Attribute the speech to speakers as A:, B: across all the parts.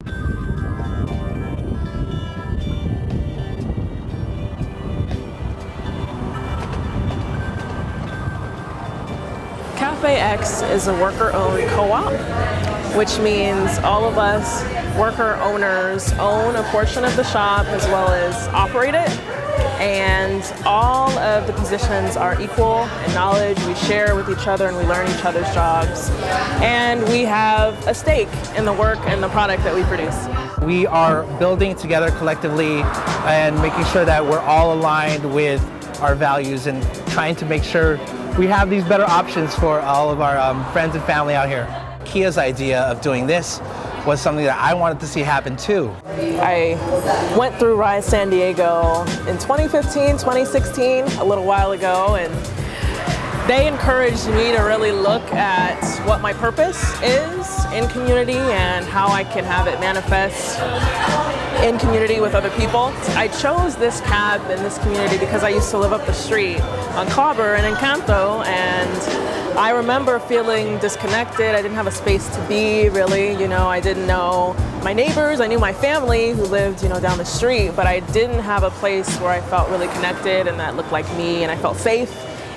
A: Café X is a worker-owned co-op, which means all of us worker owners own a portion of the shop as well as operate it. And all of the positions are equal in knowledge. We share with each other and we learn each other's jobs. And we have a stake in the work and the product that we produce.
B: We are building together collectively and making sure that we're all aligned with our values and trying to make sure we have these better options for all of our friends and family out here. Khea's idea of doing this was something that I wanted to see happen too.
A: I went through Rise San Diego in 2015, 2016, a little while ago, and they encouraged me to really look at what my purpose is in community and how I can have it manifest in community with other people. I chose this cab in this community because I used to live up the street on Cobber and Encanto, and I remember feeling disconnected. I didn't have a space to be, really. I didn't know my neighbors. I knew my family who lived, down the street, but I didn't have a place where I felt really connected and that looked like me and I felt safe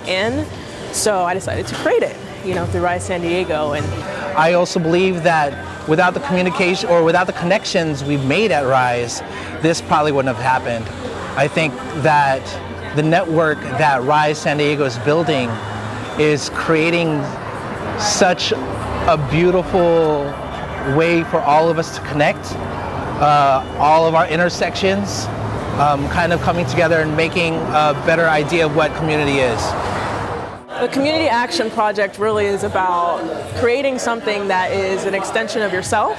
A: in. So I decided to create it, through Rise San Diego. And
B: I also believe that without the communication or without the connections we've made at Rise, this probably wouldn't have happened. I think that the network that Rise San Diego is building is creating such a beautiful way for all of us to connect, all of our intersections kind of coming together and making a better idea of what community is.
A: The Community Action Project really is about creating something that is an extension of yourself,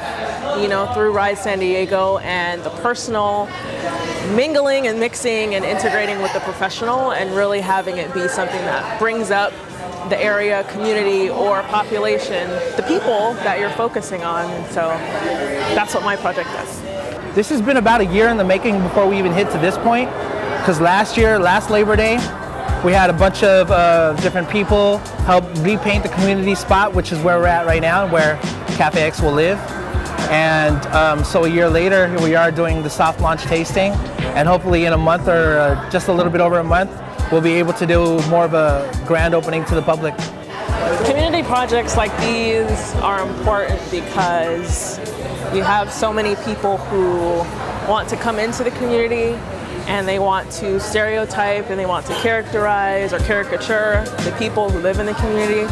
A: through Rise San Diego, and the personal mingling and mixing and integrating with the professional, and really having it be something that brings up the area, community, or population, the people that you're focusing on. So that's what my project does.
B: This has been about a year in the making before we even hit to this point, because last Labor Day, we had a bunch of different people help repaint the community spot, which is where we're at right now, where Café X will live. And so a year later, here we are doing the soft launch tasting. And hopefully in a month or just a little bit over a month, we'll be able to do more of a grand opening to the public.
A: Community projects like these are important because you have so many people who want to come into the community and they want to stereotype and they want to characterize or caricature the people who live in the community.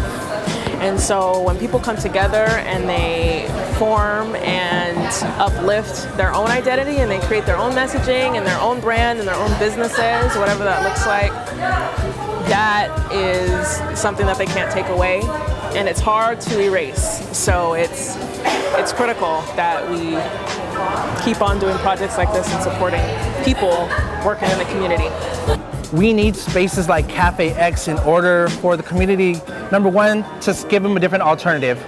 A: And so when people come together and they form and uplift their own identity and they create their own messaging and their own brand and their own businesses, whatever that looks like, that is something that they can't take away, and it's hard to erase. So it's critical that we keep on doing projects like this and supporting people working in the community.
B: We need spaces like Café X in order for the community, number one, to give them a different alternative.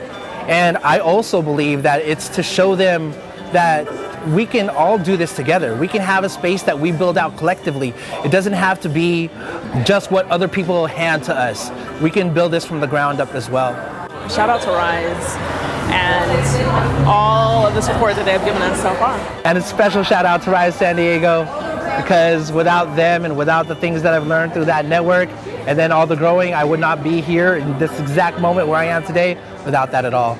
B: And I also believe that it's to show them that we can all do this together. We can have a space that we build out collectively. It doesn't have to be just what other people hand to us. We can build this from the ground up as well.
A: Shout out to Rise and all of the support that they have given us so far.
B: And a special shout out to Rise San Diego, because without them and without the things that I've learned through that network and then all the growing, I would not be here in this exact moment where I am today without that at all.